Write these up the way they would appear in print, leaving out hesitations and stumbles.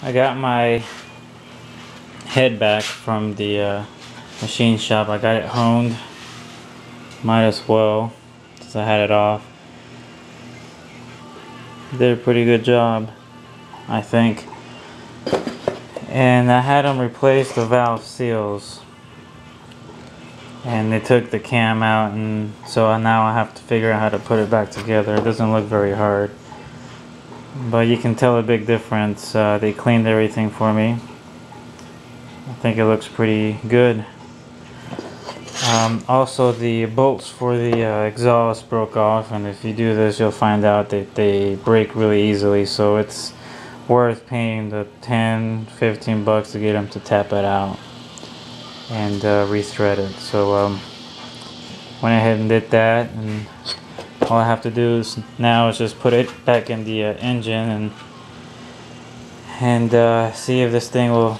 I got my head back from the machine shop. I got it honed. Might as well, since I had it off. Did a pretty good job, I think. And I had them replace the valve seals. And they took the cam out, and so now I have to figure out how to put it back together. It doesn't look very hard, but you can tell a big difference. They cleaned everything for me. I think it looks pretty good. Also, the bolts for the exhaust broke off, and if you do this, you'll find out that they break really easily. So it's worth paying the 10-15 bucks to get them to tap it out and rethread it. So went ahead and did that, and all I have to do now is just put it back in the engine and see if this thing will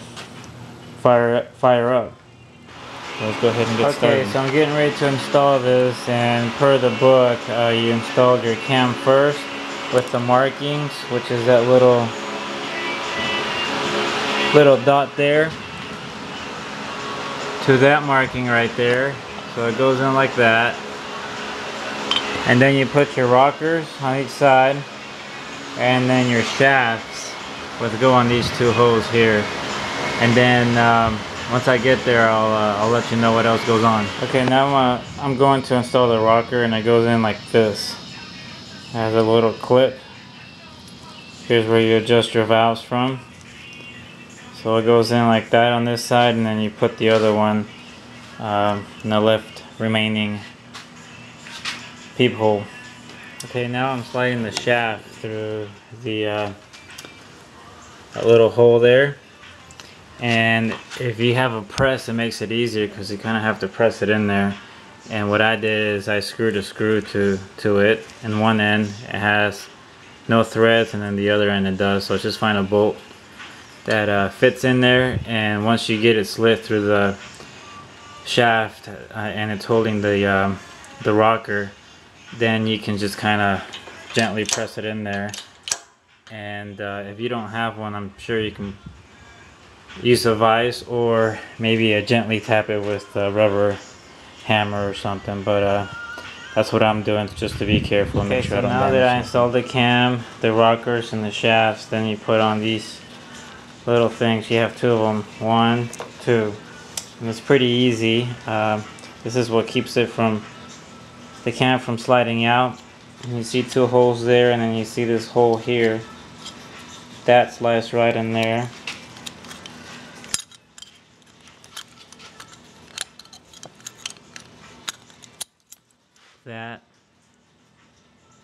fire up. So let's go ahead and get started. Okay, so I'm getting ready to install this, and per the book, you installed your cam first with the markings, which is that little dot there to that marking right there. So it goes in like that, and then you put your rockers on each side, and then your shafts would go on these two holes here. And then once I get there, I'll let you know what else goes on. Okay, now I'm going to install the rocker, and it goes in like this. It has a little clip. Here's where you adjust your valves from. So it goes in like that on this side, and then you put the other one in the left remaining peephole. Okay, now I'm sliding the shaft through the that little hole there. And if you have a press, it makes it easier because you kind of have to press it in there. And what I did is I screwed a screw to it. And one end it has no threads, and then the other end it does. So just find a bolt that fits in there, and once you get it slid through the shaft and it's holding the rocker, then you can just kind of gently press it in there. And if you don't have one, I'm sure you can use a vise, or maybe gently tap it with a rubber hammer or something, but that's what I'm doing, just to be careful and make sure I don't damage it. Now that I installed the cam, the rockers, and the shafts, then you put on these little things. You have two of them, 1, 2, and it's pretty easy. This is what keeps it from the cam from sliding out. And you see two holes there, and then you see this hole here that slides right in there. That,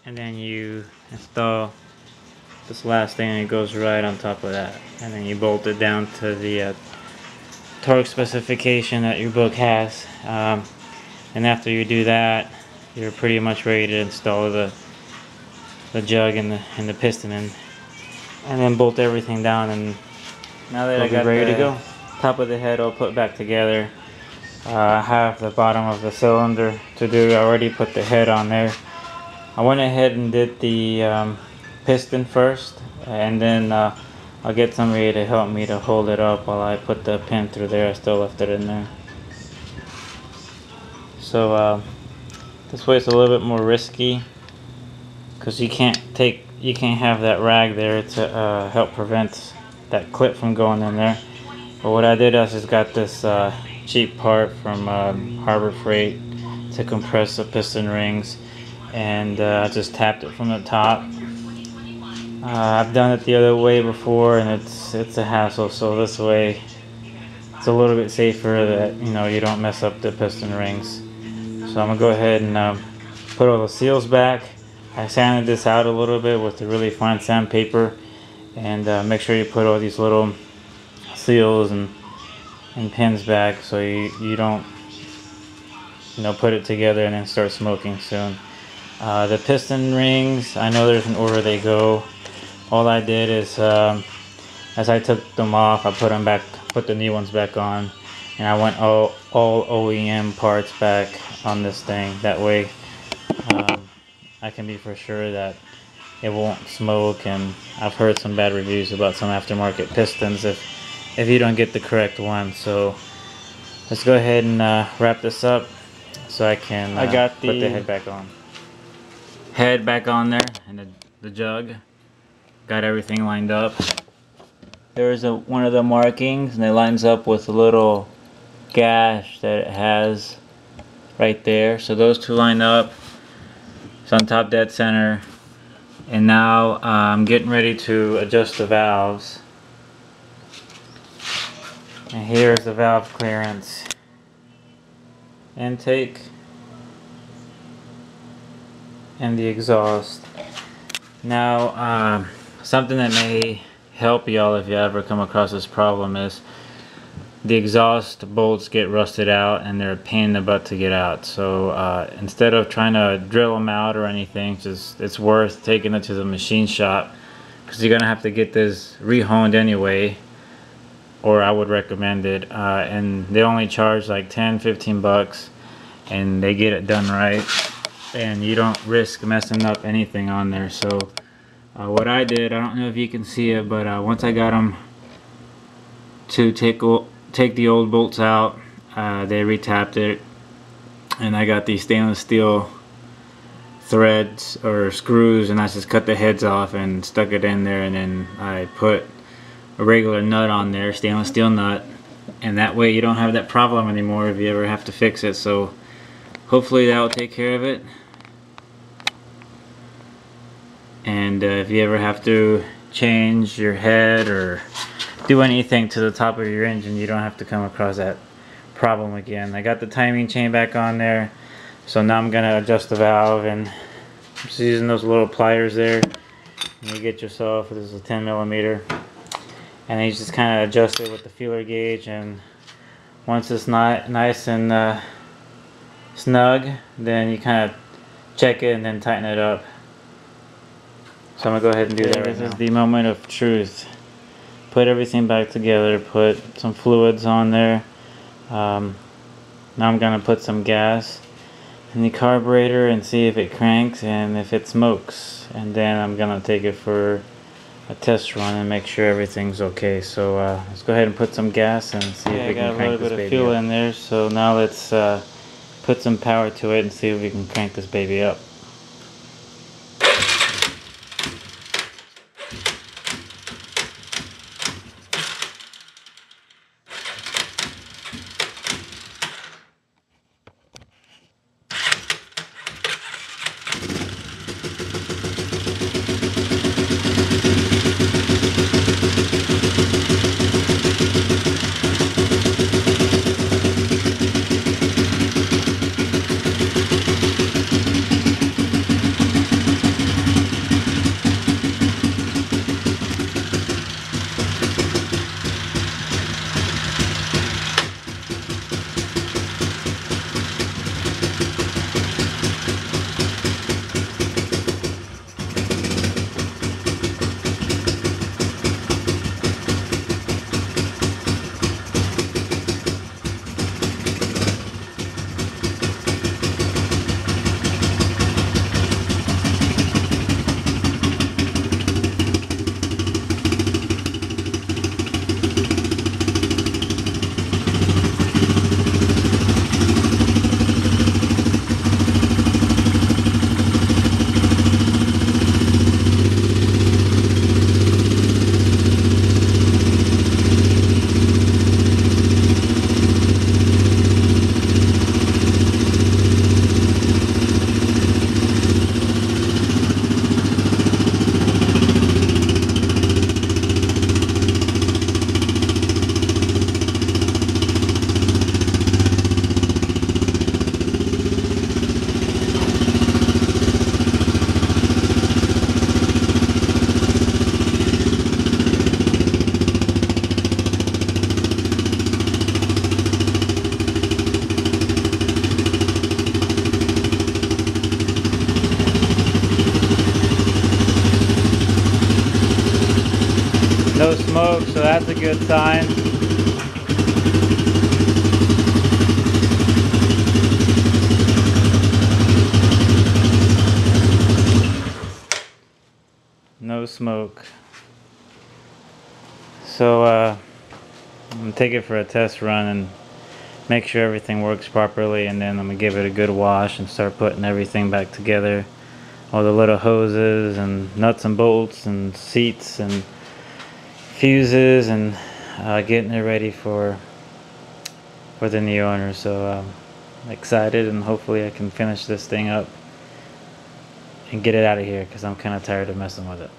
and then you install this last thing, and it goes right on top of that, and then you bolt it down to the torque specification that your book has, and after you do that, you're pretty much ready to install the jug and the piston, and then bolt everything down. And now that I got ready to go, top of the head all put back together. I have the bottom of the cylinder to do. I already put the head on there. I went ahead and did the piston first, and then I'll get somebody to help me to hold it up while I put the pin through there. I still left it in there. So this way it's a little bit more risky, because you can't have that rag there to help prevent that clip from going in there. But what I did is just got this cheap part from Harbor Freight to compress the piston rings, and I just tapped it from the top. I've done it the other way before, and it's a hassle, so this way it's a little bit safer that you don't mess up the piston rings. So I'm gonna go ahead and put all the seals back. I sanded this out a little bit with the really fine sandpaper, and make sure you put all these little seals and pins back, so you don't put it together and then start smoking soon. The piston rings, I know there's an order they go. All I did is as I took them off, I put the new ones back on, and I went all OEM parts back on this thing. That way I can be for sure that it won't smoke. And I've heard some bad reviews about some aftermarket pistons if you don't get the correct one. So let's go ahead and wrap this up so I can put the head back on. Head back on there, and the jug. Got everything lined up. There's one of the markings, and it lines up with a little gash that it has right there. So those two line up. It's on top dead center. And now I'm getting ready to adjust the valves. And here's the valve clearance. Intake. And the exhaust. Now, something that may help y'all if you ever come across this problem is the exhaust bolts get rusted out and they're a pain in the butt to get out. So instead of trying to drill them out or anything, it's worth taking it to the machine shop, because you're gonna have to get this rehoned anyway, or I would recommend it. And they only charge like 10-15 bucks, and they get it done right, and you don't risk messing up anything on there. So what I did, I don't know if you can see it, but once I got them to take the old bolts out, they retapped it, and I got these stainless steel threads or screws, and I just cut the heads off and stuck it in there, and then I put a regular nut on there, stainless steel nut, and that way you don't have that problem anymore if you ever have to fix it. So hopefully that will take care of it. And if you ever have to change your head or do anything to the top of your engine, you don't have to come across that problem again. I got the timing chain back on there, so now I'm gonna adjust the valve, and I'm just using those little pliers there. And you get yourself, this is a 10mm, and you just kind of adjust it with the feeler gauge, and once it's not nice and snug, then you kind of check it and then tighten it up. So I'm gonna go ahead and do that right now. This is the moment of truth. Put everything back together, put some fluids on there. Now I'm gonna put some gas in the carburetor and see if it cranks and if it smokes. And then I'm gonna take it for a test run and make sure everything's okay. So let's go ahead and put some gas and see if we can crank this baby up. I got a little bit of fuel in there, so now let's put some power to it and see if we can crank this baby up. No smoke, so that's a good sign. no smoke. So I'm gonna take it for a test run and make sure everything works properly, and then I'm gonna give it a good wash and start putting everything back together. All the little hoses and nuts and bolts and seats and fuses, and getting it ready for the new owner. So I'm excited, and hopefully I can finish this thing up and get it out of here, because I'm kind of tired of messing with it.